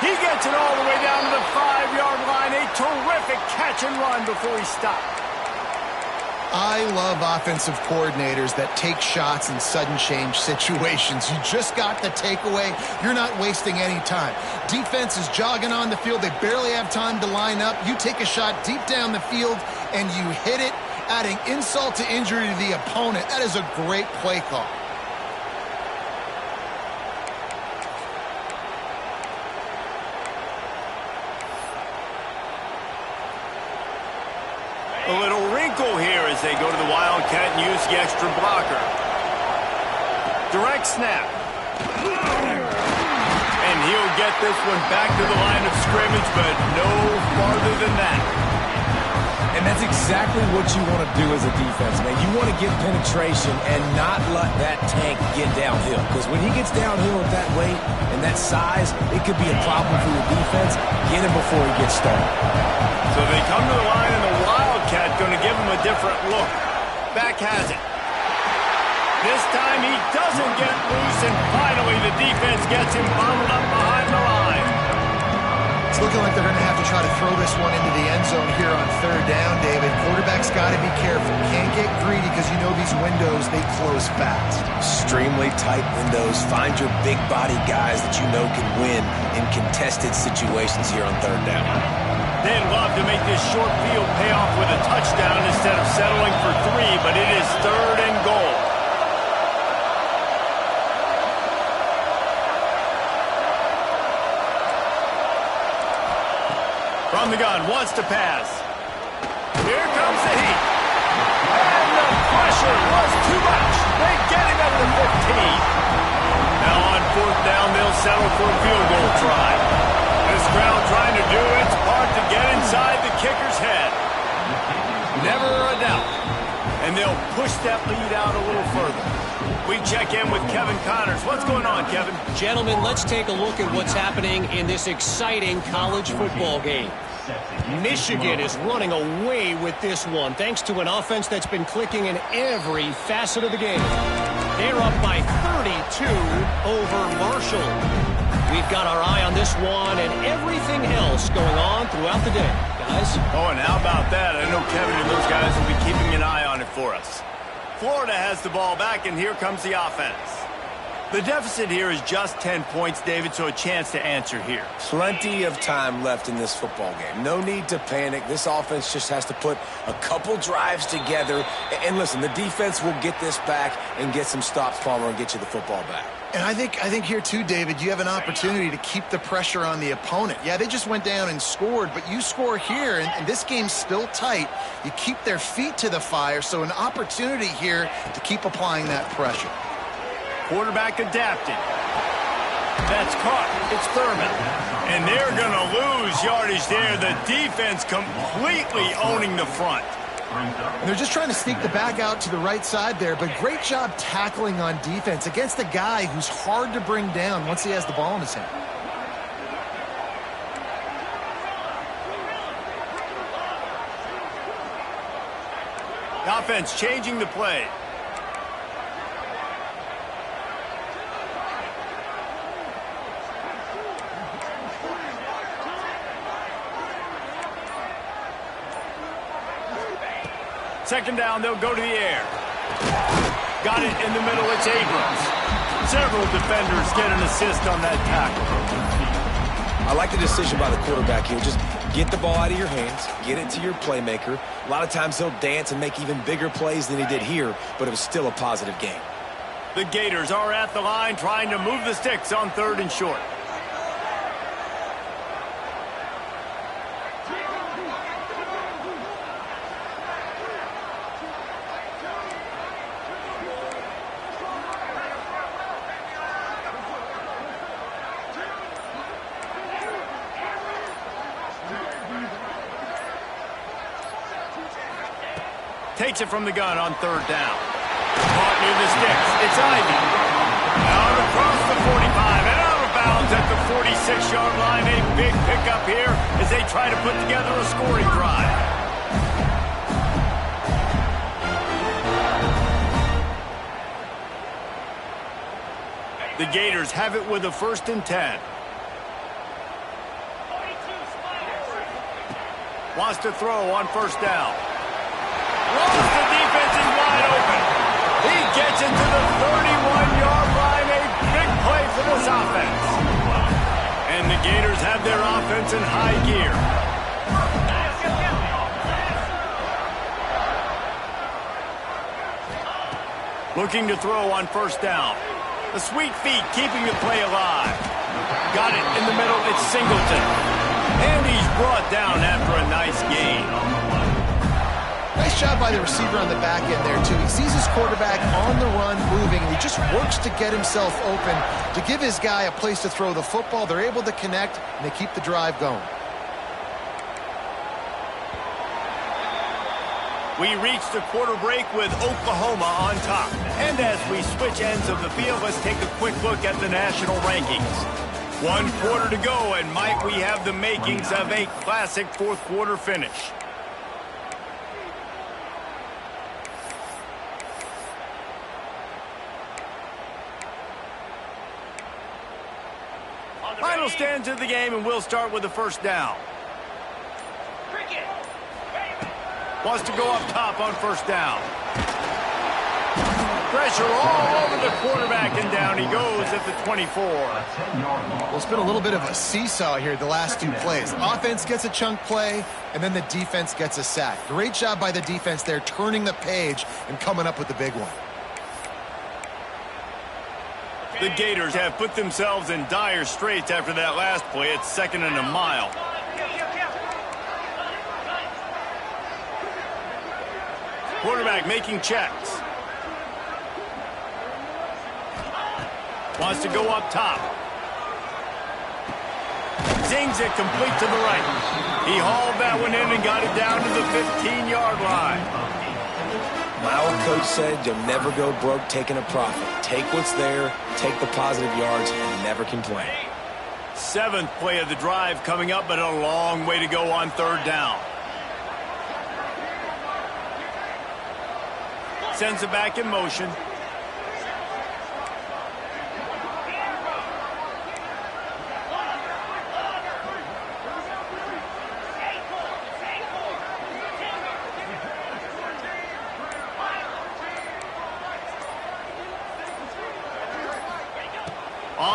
Speaker 1: He gets it all the way down to the 5-yard line. A terrific catch and run before he stopped.
Speaker 3: I love offensive coordinators that take shots in sudden change situations. You just got the takeaway. You're not wasting any time. Defense is jogging on the field. They barely have time to line up. You take a shot deep down the field, and you hit it, adding insult to injury to the opponent. That is a great play call.
Speaker 1: A little wrinkle here as they go to the Wildcat and use the extra blocker. Direct snap. And he'll get this one back to the line of scrimmage, but no farther than that.
Speaker 2: And that's exactly what you want to do as a defense, man. You want to get penetration and not let that tank get downhill. Because when he gets downhill at that weight and that size, it could be a problem for your defense. Get him before he gets started.
Speaker 1: So they come to the line, and the Wildcat going to give him a different look. Back has it. This time he doesn't get loose, and finally the defense gets him bottled up behind the line.
Speaker 3: It's looking like they're going to have to try to throw this one into the end zone here on third down, David. Quarterback's got to be careful. Can't get greedy because you know these windows, they close fast.
Speaker 2: Extremely tight windows. Find your big body guys that you know can win in contested situations here on third down.
Speaker 1: They'd love to make this short field pay off with a touchdown instead of settling for 3, but it is third and goal. From the gun, wants to pass. Here comes the heat. And the pressure was too much. They get him at the 15. Now on fourth down, they'll settle for a field goal try. This crowd trying to do its part to get inside the kicker's head. Never a doubt. And they'll push that lead out a little further. We check in with Kevin Connors. What's going on, Kevin?
Speaker 4: Gentlemen, let's take a look at what's happening in this exciting college football game. Michigan is running away with this one, thanks to an offense that's been clicking in every facet of the game. They're up by 32 over Marshall. We've got our eye on this one and everything else going on throughout the day, guys.
Speaker 1: Oh, and how about that? I know Kevin and those guys will be keeping an eye on it for us. Florida has the ball back, and here comes the offense. The deficit here is just 10 points, David, so a chance to answer here.
Speaker 2: Plenty of time left in this football game. No need to panic. This offense just has to put a couple drives together. And listen, the defense will get this back and get some stops, Palmer, and get you the football back.
Speaker 3: And I think here too, David, you have an opportunity to keep the pressure on the opponent. Yeah, they just went down and scored, but you score here, and this game's still tight. You keep their feet to the fire, so an opportunity here to keep applying that pressure.
Speaker 1: Quarterback adapted. That's caught. It's Thurman. And they're going to lose yardage there. The defense completely owning the front.
Speaker 3: And they're just trying to sneak the back out to the right side there, but great job tackling on defense against a guy who's hard to bring down once he has the ball in his hand.
Speaker 1: The offense changing the play. Second down, they'll go to the air. Got it in the middle, it's Abrams. Several defenders get an assist on that tackle.
Speaker 2: I like the decision by the quarterback here. Just get the ball out of your hands, get it to your playmaker. A lot of times he'll dance and make even bigger plays than he did here, but it was still a positive game.
Speaker 1: The Gators are at the line trying to move the sticks on 3rd and short. Takes it from the gun on 3rd down. Caught near the sticks. It's Ivy. Out across the 45 and out of bounds at the 46-yard line. A big pickup here as they try to put together a scoring drive. The Gators have it with a 1st and 10. Wants to throw on 1st down. Lost, the defense is wide open. He gets it to the 31-yard line. A big play for this offense. And the Gators have their offense in high gear. Looking to throw on 1st down. The sweet feet keeping the play alive. Got it in the middle. It's Singleton. And he's brought down after a nice gain.
Speaker 3: Nice job by the receiver on the back end there, too. He sees his quarterback on the run moving, and he just works to get himself open to give his guy a place to throw the football. They're able to connect, and they keep the drive going.
Speaker 1: We reach the quarter break with Oklahoma on top. And as we switch ends of the field, let's take a quick look at the national rankings. 1 quarter to go, and might we have the makings of a classic 4th quarter finish. Final stands of the game, and we'll start with the 1st down. Wants to go up top on 1st down. Pressure all over the quarterback, and down he goes at the 24.
Speaker 3: Well, it's been a little bit of a seesaw here the last 2 plays. Offense gets a chunk play, and then the defense gets a sack. Great job by the defense there, turning the page and coming up with the big one.
Speaker 1: The Gators have put themselves in dire straits after that last play. It's 2nd and a mile. Quarterback making checks. Wants to go up top. Zings it complete to the right. He hauled that one in and got it down to the 15-yard line.
Speaker 2: My old coach said you'll never go broke taking a profit. Take what's there, take the positive yards, and never complain.
Speaker 1: 7th play of the drive coming up, but a long way to go on 3rd down. Sends it back in motion.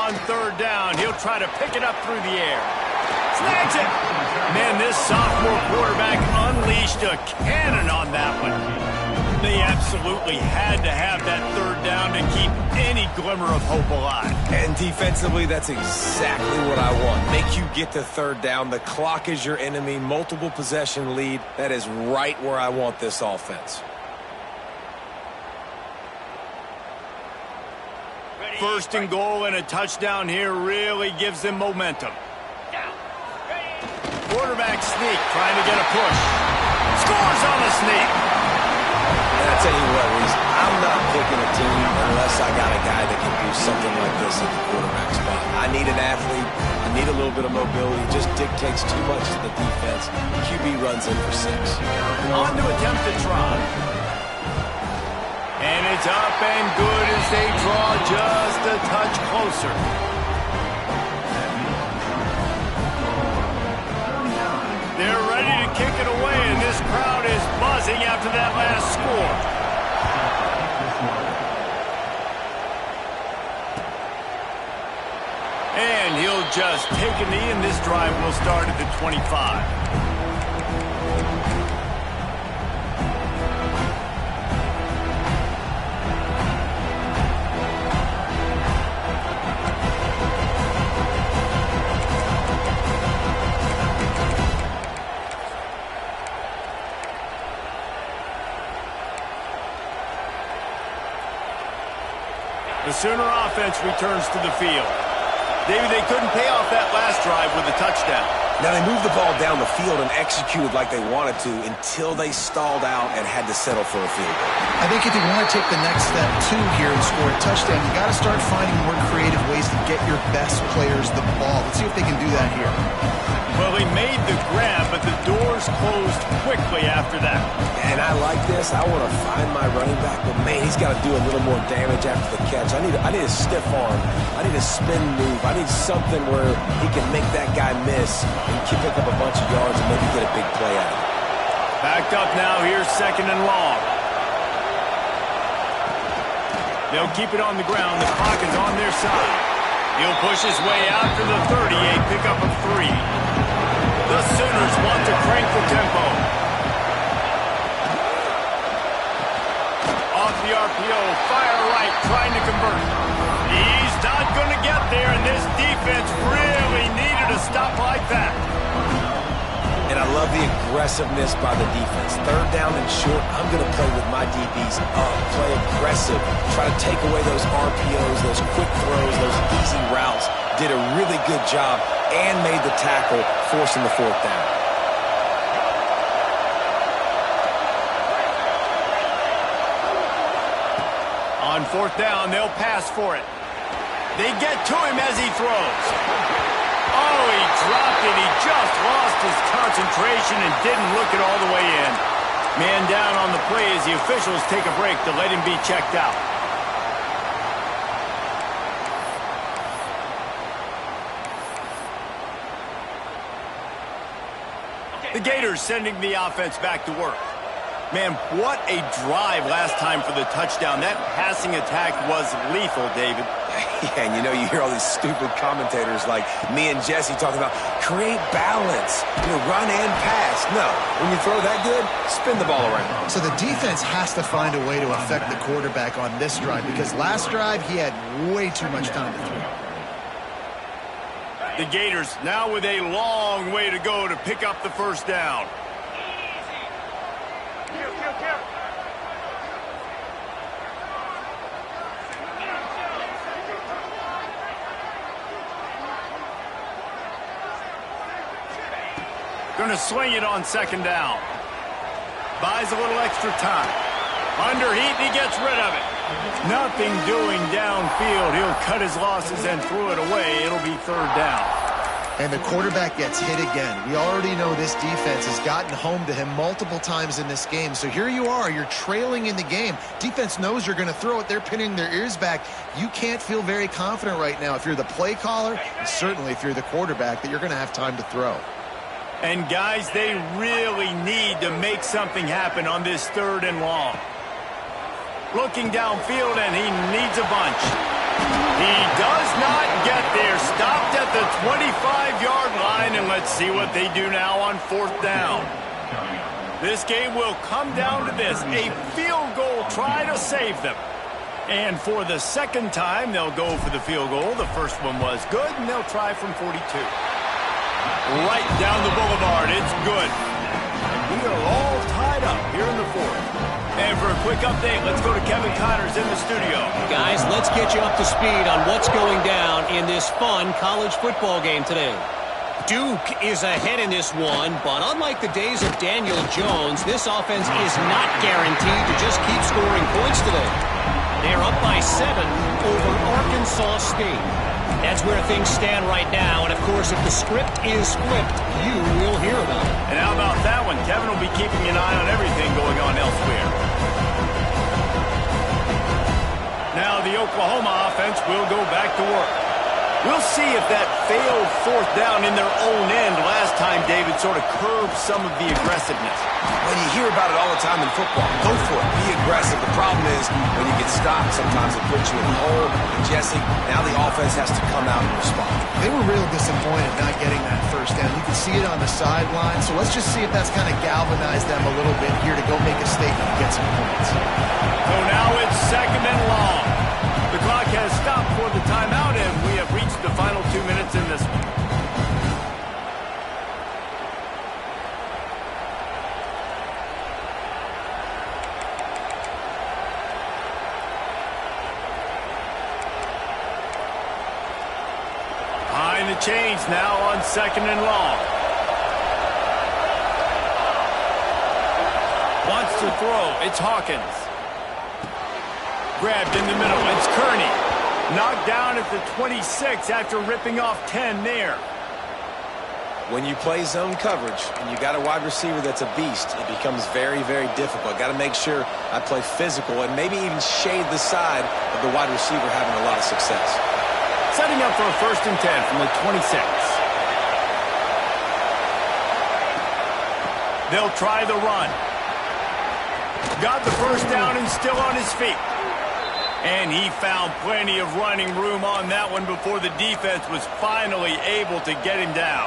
Speaker 1: on third down. He'll try to pick it up through the air. Snags it. Man, this sophomore quarterback unleashed a cannon on that one. They absolutely had to have that third down to keep any glimmer of hope alive.
Speaker 2: And defensively, that's exactly what I want. Make you get the third down. The clock is your enemy. Multiple possession lead. That is right where I want this offense.
Speaker 1: First and goal and a touchdown here really gives them momentum. Quarterback sneak, trying to get a push. Scores on the sneak.
Speaker 2: And I tell you what, Reese, I'm not picking a team unless I got a guy that can do something like this at the quarterback spot. I need an athlete. I need a little bit of mobility. It just dictates too much to the defense. QB runs in for 6.
Speaker 1: On to attempt to try. And it's up and good as they draw just a touch closer. They're ready to kick it away, and this crowd is buzzing after that last score. And he'll just take a knee, and this drive will start at the 25. The Sooner offense returns to the field. David, they couldn't pay off that last drive with a touchdown.
Speaker 2: Now, they moved the ball down the field and executed like they wanted to until they stalled out and had to settle for a field goal.
Speaker 3: I think if you want to take the next step, too, here and score a touchdown, you got to start finding more creative ways to get your best players the ball. Let's see if they can do that here.
Speaker 1: Well, he made the grab, but the doors closed quickly after that.
Speaker 2: And I like this. I want to find my running back, but, man, he's got to do a little more damage after the catch. I need a stiff arm. I need a spin move. I need something where he can make that guy miss and pick up a bunch of yards and maybe get a big play out of it.
Speaker 1: Backed up now. Here's second and long. They'll keep it on the ground. The clock is on their side. He'll push his way out to the 38, pickup of 3. The Sooners want to crank the tempo. Off the RPO, fire right, trying to convert. He's not going to get there, and this defense really needed a stop like that.
Speaker 2: And I love the aggressiveness by the defense. Third down and short, I'm going to play with my DBs up, play aggressive, try to take away those RPOs, those quick throws, those easy routes. Did a really good job and made the tackle, forcing the 4th down.
Speaker 1: On 4th down, they'll pass for it. They get to him as he throws. Oh, he dropped it. He just lost his concentration and didn't look it all the way in. Man down on the play as the officials take a break to let him be checked out. The Gators sending the offense back to work. Man, what a drive last time for the touchdown. That passing attack was lethal, David.
Speaker 2: Yeah, and you hear all these stupid commentators like me and Jesse talking about create balance, run and pass. No, when you throw that good, spin the ball around.
Speaker 3: So the defense has to find a way to affect the quarterback on this drive because last drive he had way too much time to throw.
Speaker 1: The Gators now with a long way to go to pick up the first down. Going to swing it on second down. Buys a little extra time. Under heat, and he gets rid of it. Nothing doing downfield. He'll cut his losses and throw it away. It'll be 3rd down.
Speaker 3: And the quarterback gets hit again. We already know this defense has gotten home to him multiple times in this game. So here you are. You're trailing in the game. Defense knows you're going to throw it. They're pinning their ears back. You can't feel very confident right now if you're the play caller, and certainly if you're the quarterback, that you're going to have time to throw.
Speaker 1: And, guys, they really need to make something happen on this 3rd and long. Looking downfield, and he needs a bunch. He does not get there. Stopped at the 25-yard line, and let's see what they do now on 4th down. This game will come down to this, a field goal try to save them. And for the second time, they'll go for the field goal. The first one was good, and they'll try from 42. Right down the boulevard, it's good. We are all tied up here in the 4th. And for a quick update, let's go to Kevin Connors in the studio.
Speaker 4: Guys, let's get you up to speed on what's going down in this fun college football game today. Duke is ahead in this one, but unlike the days of Daniel Jones, this offense is not guaranteed to just keep scoring points today. They're up by 7 over Arkansas State. That's where things stand right now, and of course, if the script is flipped, you will hear about it.
Speaker 1: And how about that one? Kevin will be keeping an eye on everything going on elsewhere. Now the Oklahoma offense will go back to work. We'll see if that failed 4th down in their own end last time, David, sort of curbed some of the aggressiveness.
Speaker 2: When you hear about it all the time in football, go for it. Be aggressive. The problem is when you get stopped, sometimes it puts you in the hole. And Jesse, now the offense has to come out and respond.
Speaker 3: They were real disappointed not getting that 1st down. You can see it on the sideline. So let's just see if that's kind of galvanized them a little bit here to go make a statement and get some points.
Speaker 1: So now it's 2nd and long. The clock has stopped for the timeout, and we have reached the final 2 minutes in this one. Behind the chains now on 2nd and long. Wants to throw. It's Hawkins. Grabbed in the middle. It's Kearney. Knocked down at the 26 after ripping off 10 there.
Speaker 2: When you play zone coverage and you got a wide receiver that's a beast, it becomes very, very difficult. Got to make sure I play physical and maybe even shade the side of the wide receiver having a lot of success.
Speaker 1: Setting up for a 1st and 10 from the 26. They'll try the run. Got the 1st down and still on his feet. And he found plenty of running room on that one before the defense was finally able to get him down.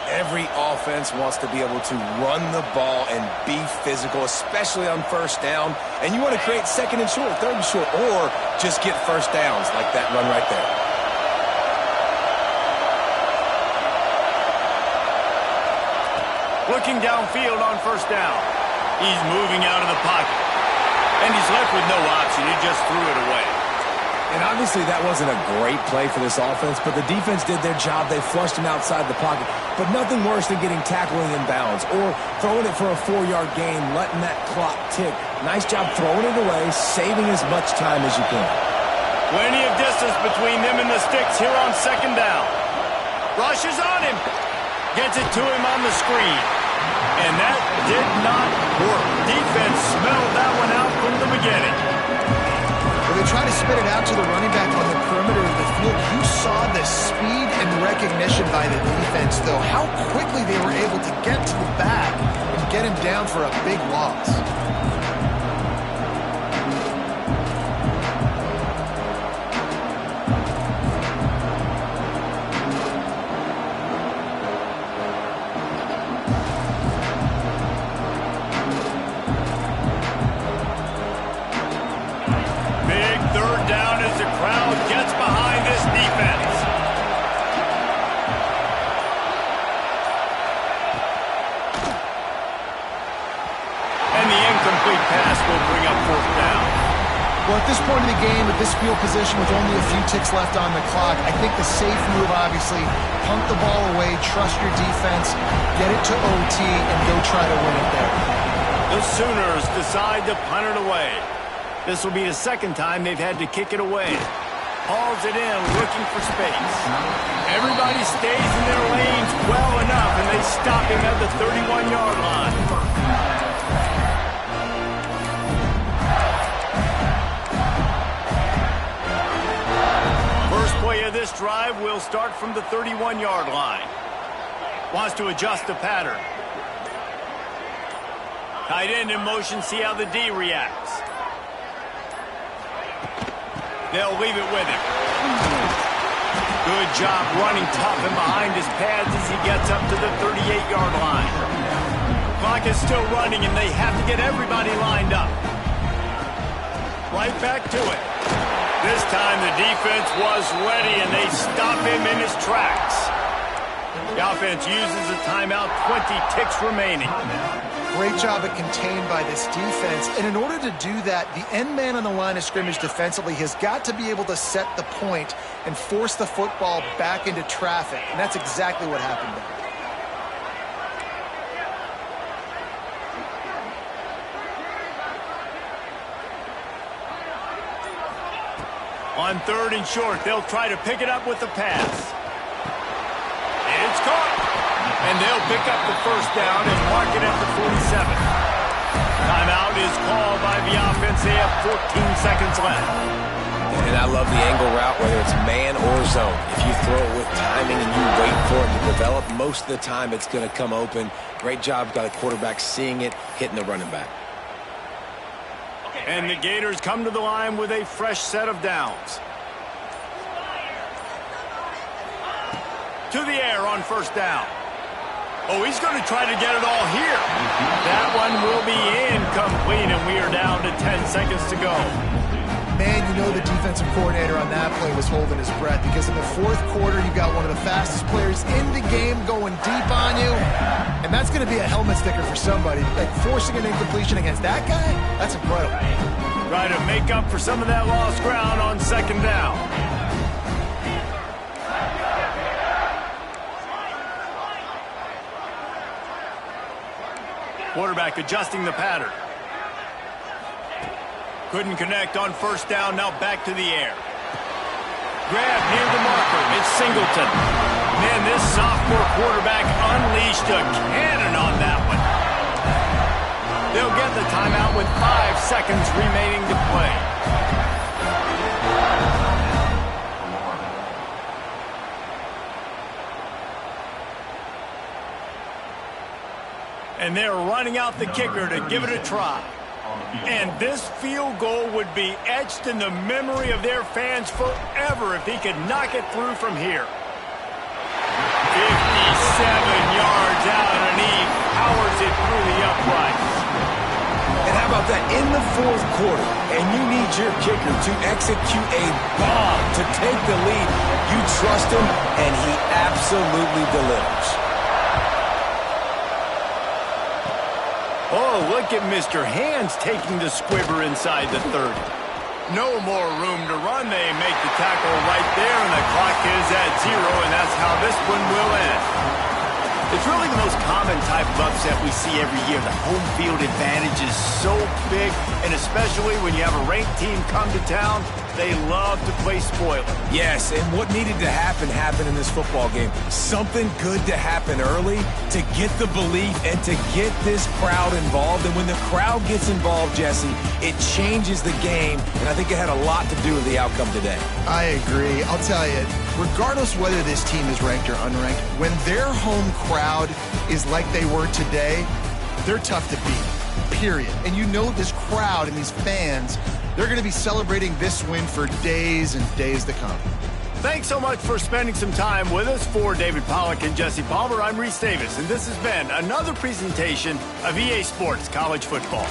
Speaker 2: Every offense wants to be able to run the ball and be physical, especially on 1st down. And you want to create 2nd and short, 3rd and short, or just get 1st downs like that run right there.
Speaker 1: Looking downfield on 1st down. He's moving out of the pocket. And he's left with no option. He just threw it away.
Speaker 2: And obviously that wasn't a great play for this offense, but the defense did their job. They flushed him outside the pocket. But nothing worse than getting tackled in bounds or throwing it for a 4-yard gain, letting that clock tick. Nice job throwing it away, saving as much time as you can.
Speaker 1: Plenty of distance between them and the sticks here on 2nd down. Rushes on him. Gets it to him on the screen. And that did not work. Defense smelled that one out from the beginning.
Speaker 3: Well, they try to spit it out to the running back on the perimeter of the field. You saw the speed and recognition by the defense, though. How quickly they were able to get to the back and get him down for a big loss. Well, at this point in the game, at this field position with only a few ticks left on the clock, I think the safe move, obviously, punt the ball away, trust your defense, get it to OT, and go try to win it there.
Speaker 1: The Sooners decide to punt it away. This will be the 2nd time they've had to kick it away. Hauls it in, looking for space. Everybody stays in their lanes well enough, and they stop him at the 31-yard line. Play of this drive will start from the 31-yard line. Wants to adjust the pattern. Tight end in motion, see how the D reacts. They'll leave it with him. Good job running tough and behind his pads as he gets up to the 38-yard line. Clock is still running, and they have to get everybody lined up. Right back to it. This time the defense was ready, and they stop him in his tracks. The offense uses a timeout, 20 ticks remaining.
Speaker 3: Great job at contained by this defense. And in order to do that, the end man on the line of scrimmage defensively has got to be able to set the point and force the football back into traffic. And that's exactly what happened there.
Speaker 1: On 3rd and short, they'll try to pick it up with the pass. It's caught. And they'll pick up the first down and mark it at the 47. Timeout is called by the offense. They have 14 seconds left.
Speaker 2: And I love the angle route, whether it's man or zone. If you throw it with timing and you wait for it to develop, most of the time it's going to come open. Great job by the quarterback seeing it, hitting the running back.
Speaker 1: And the Gators come to the line with a fresh set of downs. To the air on first down. Oh, he's going to try to get it all here. That one will be incomplete, and we are down to 10 seconds to go.
Speaker 3: Man, you know the defensive coordinator on that play was holding his breath, because in the 4th quarter, you got one of the fastest players in the game going deep on you, and that's going to be a helmet sticker for somebody. Like, forcing an incompletion against that guy, that's incredible.
Speaker 1: Try to make up for some of that lost ground on 2nd down. Quarterback adjusting the pattern. Couldn't connect on first down, now back to the air. Grab near the marker, it's Singleton. Man, this sophomore quarterback unleashed a cannon on that one. They'll get the timeout with 5 seconds remaining to play. And they're running out the kicker to give it a try. And this field goal would be etched in the memory of their fans forever if he could knock it through from here. 57 yards out, and he powers it through the uprights.
Speaker 2: And how about that? In the 4th quarter, and you need your kicker to execute a bomb to take the lead. You trust him, and he absolutely delivers.
Speaker 1: Oh, look at Mr. Hands taking the squibber inside the 30. No more room to run. They make the tackle right there, and the clock is at 0, and that's how this one will end. It's really the most common type of upset we see every year. The home field advantage is so big, and especially when you have a ranked team come to town, they love to play spoiler.
Speaker 2: Yes, and what needed to happen happened in this football game. Something good to happen early to get the belief and to get this crowd involved. And when the crowd gets involved, Jesse, it changes the game, and I think it had a lot to do with the outcome today.
Speaker 3: I agree. I'll tell you, regardless whether this team is ranked or unranked, when their home crowd is like they were today, they're tough to beat, period. And you know this crowd and these fans, they're going to be celebrating this win for days and days to come.
Speaker 1: Thanks so much for spending some time with us. For David Pollack and Jesse Palmer, I'm Reese Davis, and this has been another presentation of EA Sports College Football.